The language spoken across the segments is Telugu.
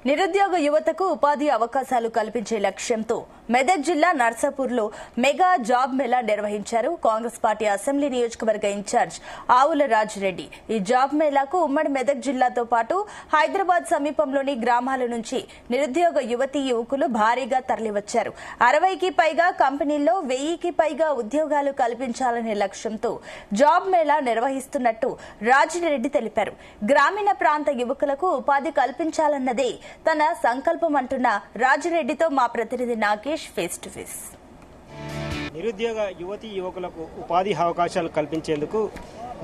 నిరుద్యోగ యువతకు ఉపాధి అవకాశాలు కల్పించే లక్ష్యంతో మెదక్ జిల్లా నర్సాపూర్లో మెగా జాబ్ మేళా నిర్వహించారు కాంగ్రెస్ పార్టీ అసెంబ్లీ నియోజకవర్గ ఇన్ఛార్జ్ ఆవుల రాజిరెడ్డి. ఈ జాబ్ మేళాకు ఉమ్మడి మెదక్ జిల్లాతో పాటు హైదరాబాద్ సమీపంలోని గ్రామాల నుంచి నిరుద్యోగ యువతీ యువకులు భారీగా తరలివచ్చారు. 60కి పైగా కంపెనీల్లో 1000కి పైగా ఉద్యోగాలు కల్పించాలనే లక్ష్యంతో జాబ్ మేళా నిర్వహిస్తున్నట్టు రాజిరెడ్డి తెలిపారు. గ్రామీణ ప్రాంత యువకులకు ఉపాధి కల్పించాలన్నదే తన సంకల్పం అంటున్న రాజిరెడ్డితో మా ప్రతినిధి నాగేష్ ఫేస్ టు ఫేస్. నిరుద్యోగ యువతీ యువకులకు ఉపాధి అవకాశాలు కల్పించేందుకు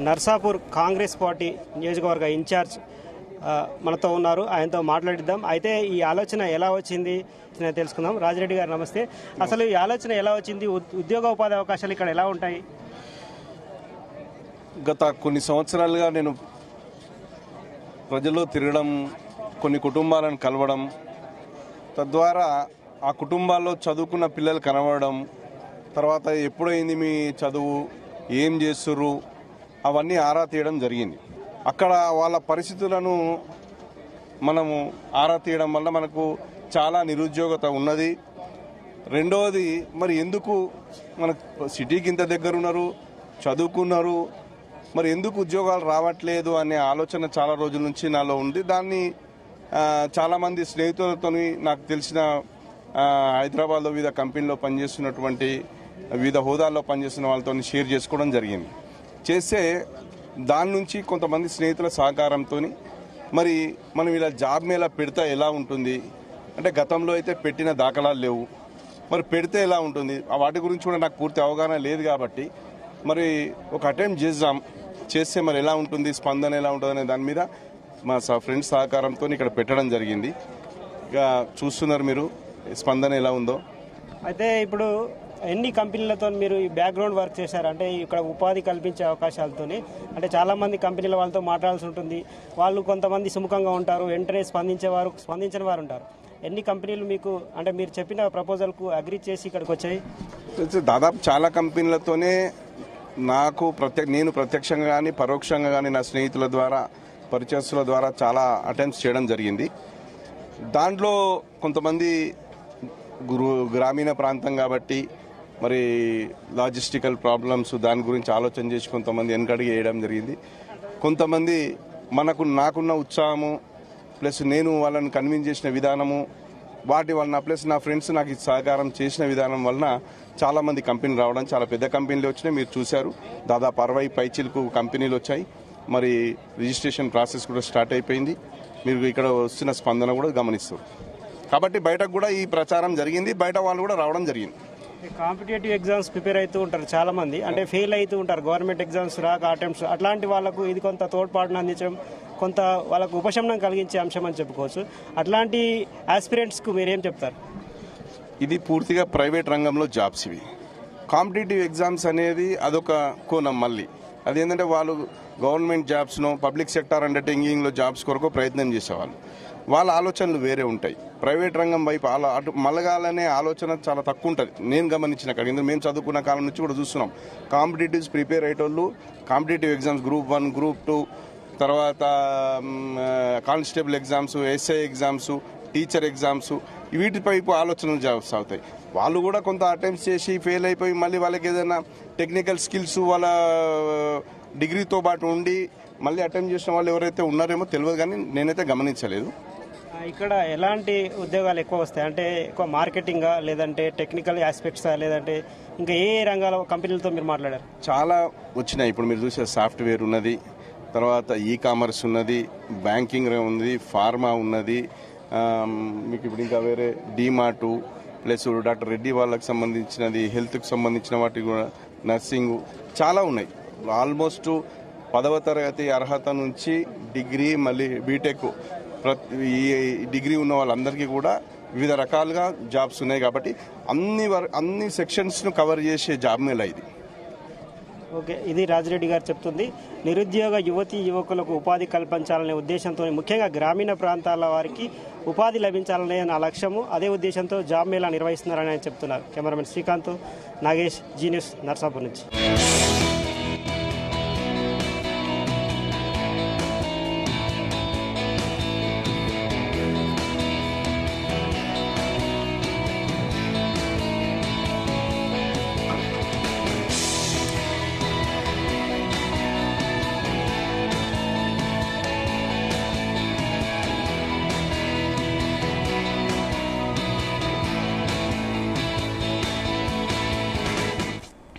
నర్సాపూర్ కాంగ్రెస్ పార్టీ నియోజకవర్గ ఇన్ఛార్జ్ మనతో ఉన్నారు. ఆయనతో మాట్లాడిద్దాం. అయితే ఈ ఆలోచన ఎలా వచ్చింది తెలుసుకుందాం. రాజిరెడ్డి గారు నమస్తే. అసలు ఈ ఆలోచన ఎలా వచ్చింది? ఉద్యోగ ఉపాధి అవకాశాలు ఇక్కడ ఎలా ఉంటాయి? గత కొన్ని సంవత్సరాలుగా నేను ప్రజల్లో తిరగడం, కొన్ని కుటుంబాలను కలవడం, తద్వారా ఆ కుటుంబాల్లో చదువుకున్న పిల్లలు కనబడడం, తర్వాత ఎప్పుడైంది మీ చదువు, ఏం చేస్తుర్రు, అవన్నీ ఆరా తీయడం జరిగింది. అక్కడ వాళ్ళ పరిస్థితులను మనము ఆరా తీయడం వల్ల మనకు చాలా నిరుద్యోగత ఉన్నది. రెండవది, మరి ఎందుకు మనకు సిటీకి ఇంత దగ్గర ఉన్నారు, చదువుకున్నారు, మరి ఎందుకు ఉద్యోగాలు రావట్లేదు అనే ఆలోచన చాలా రోజుల నుంచి నాలో ఉంది. దాన్ని చాలామంది స్నేహితులతో, నాకు తెలిసిన హైదరాబాద్లో వివిధ కంపెనీలో పనిచేస్తున్నటువంటి వివిధ హోదాల్లో పనిచేస్తున్న వాళ్ళతో షేర్ చేసుకోవడం జరిగింది. చేస్తే దాని నుంచి కొంతమంది స్నేహితుల సహకారంతో మరి మనం ఇలా జాబ్ మేళా పెడితే ఎలా ఉంటుంది అంటే, గతంలో అయితే పెట్టిన దాఖలాలు లేవు, మరి పెడితే ఎలా ఉంటుంది వాటి గురించి కూడా నాకు పూర్తి అవగాహన లేదు. కాబట్టి మరి ఒక అటెంప్ట్ చేస్తే మరి ఎలా ఉంటుంది, స్పందన ఎలా ఉంటుంది అనే దాని మీద మా ఫ్రెండ్స్ సహకారంతో ఇక్కడ పెట్టడం జరిగింది. ఇక చూస్తున్నారు మీరు స్పందన ఎలా ఉందో. అయితే ఇప్పుడు ఎన్ని కంపెనీలతో మీరు ఈ బ్యాక్గ్రౌండ్ వర్క్ చేశారు? అంటే ఇక్కడ ఉపాధి కల్పించే అవకాశాలతో, అంటే చాలామంది కంపెనీల వాళ్ళతో మాట్లాడాల్సి ఉంటుంది. వాళ్ళు కొంతమంది సుముఖంగా ఉంటారు, వెంటనే స్పందించని వారు ఉంటారు. ఎన్ని కంపెనీలు మీకు, అంటే మీరు చెప్పిన ప్రపోజల్కు అగ్రీ చేసి ఇక్కడికి వచ్చాయి? దాదాపు చాలా కంపెనీలతోనే నాకు నేను ప్రత్యక్షంగా కానీ పరోక్షంగా కానీ నా స్నేహితుల ద్వారా, పరిచయస్తుల ద్వారా చాలా అటెంప్ట్స్ చేయడం జరిగింది. దాంట్లో కొంతమంది గ్రామీణ ప్రాంతం కాబట్టి మరి లాజిస్టికల్ ప్రాబ్లమ్స్ దాని గురించి ఆలోచన చేసి కొంతమంది వెనకడిగి వేయడం జరిగింది. కొంతమంది నాకున్న ఉత్సాహము ప్లస్ నేను వాళ్ళని కన్విన్స్ చేసిన విధానము వాటి వలన, ప్లస్ నా ఫ్రెండ్స్ నాకు సహకారం చేసిన విధానం వలన చాలామంది కంపెనీలు రావడం, చాలా పెద్ద కంపెనీలు వచ్చినాయి. మీరు చూశారు, దాదాపు 60 పైచిలకు కంపెనీలు వచ్చాయి. మరి రిజిస్ట్రేషన్ ప్రాసెస్ కూడా స్టార్ట్ అయిపోయింది. మీరు ఇక్కడ వస్తున్న స్పందన కూడా గమనిస్తారు. కాబట్టి బయటకు కూడా ఈ ప్రచారం జరిగింది, బయట వాళ్ళు కూడా రావడం జరిగింది. కాంపిటేటివ్ ఎగ్జామ్స్ ప్రిపేర్ అవుతూ ఉంటారు చాలామంది, అంటే ఫెయిల్ అవుతూ ఉంటారు, గవర్నమెంట్ ఎగ్జామ్స్ రాక అటెంప్ట్స్. అట్లాంటి వాళ్ళకు ఇది కొంత తోడ్పాటును అందించడం, కొంత వాళ్ళకు ఉపశమనం కలిగించే అంశం అని చెప్పుకోవచ్చు. అట్లాంటి ఆస్పిరెంట్స్కు మీరేం చెప్తారు? ఇది పూర్తిగా ప్రైవేట్ రంగంలో జాబ్స్. ఇవి కాంపిటేటివ్ ఎగ్జామ్స్ అనేది అదొక కోణం. మళ్ళీ అదేంటంటే వాళ్ళు గవర్నమెంట్ జాబ్స్ను, పబ్లిక్ సెక్టార్ అండర్టేకింగ్లో జాబ్స్ కొరకు ప్రయత్నం చేసేవాళ్ళు. వాళ్ళ ఆలోచనలు వేరే ఉంటాయి. ప్రైవేట్ రంగం వైపు అటు మలగాలనే ఆలోచన చాలా తక్కువ ఉంటుంది నేను గమనించిన కాడ. ఎందుకంటే మేము చదువుకున్న కాలం నుంచి కూడా చూస్తున్నాం, కాంపిటేటివ్స్ ప్రిపేర్ అయ్యేటోళ్ళు కాంపిటేటివ్ ఎగ్జామ్స్ గ్రూప్ 1, గ్రూప్ 2, తర్వాత constable exams, SI exams, teacher exams, వీటిపైపు ఆలోచనలు జాబ్స్ అవుతాయి. వాళ్ళు కూడా కొంత అటెంప్ట్స్ చేసి ఫెయిల్ అయిపోయి మళ్ళీ వాళ్ళకి ఏదైనా టెక్నికల్ స్కిల్స్ వాళ్ళ డిగ్రీతో పాటు ఉండి మళ్ళీ అటెంప్ట్ చేసిన వాళ్ళు ఎవరైతే ఉన్నారేమో తెలియదు, కానీ నేనైతే గమనించలేదు. ఇక్కడ ఎలాంటి ఉద్యోగాలు ఎక్కువ వస్తాయి? అంటే ఎక్కువ మార్కెటింగా, లేదంటే టెక్నికల్ ఆస్పెక్ట్సా, లేదంటే ఇంకా ఏ రంగాల కంపెనీలతో మీరు మాట్లాడారు? చాలా వచ్చినాయి. ఇప్పుడు మీరు చూసే సాఫ్ట్వేర్ ఉన్నది, తర్వాత ఈ కామర్స్ ఉన్నది, బ్యాంకింగ్ ఉంది, ఫార్మా ఉన్నది, మీకు ఇప్పుడు ఇంకా వేరే డీమార్టు, ప్లస్ డాక్టర్ రెడ్డి వాళ్ళకి సంబంధించినది, హెల్త్కి సంబంధించిన వాటి కూడా, నర్సింగ్, చాలా ఉన్నాయి. ఆల్మోస్ట్ 10వ తరగతి అర్హత నుంచి డిగ్రీ, మళ్ళీ బీటెక్, ఈ డిగ్రీ ఉన్న వాళ్ళందరికీ కూడా వివిధ రకాలుగా జాబ్స్ ఉన్నాయి. కాబట్టి అన్ని సెక్షన్స్ను కవర్ చేసే జాబ్ మేళా ఇది. ఓకే, ఇది రాజిరెడ్డి గారు చెప్తుంది. నిరుద్యోగ యువతీ యువకులకు ఉపాధి కల్పించాలనే ఉద్దేశంతో, ముఖ్యంగా గ్రామీణ ప్రాంతాల వారికి ఉపాధి లభించాలనే నా లక్ష్యము, అదే ఉద్దేశంతో జాబ్ మేళా నిర్వహిస్తున్నారని ఆయన చెప్తున్నారు. కెమెరామెన్ శ్రీకాంత్, నాగేష్, జీ న్యూస్, నర్సాపూర్ నుంచి.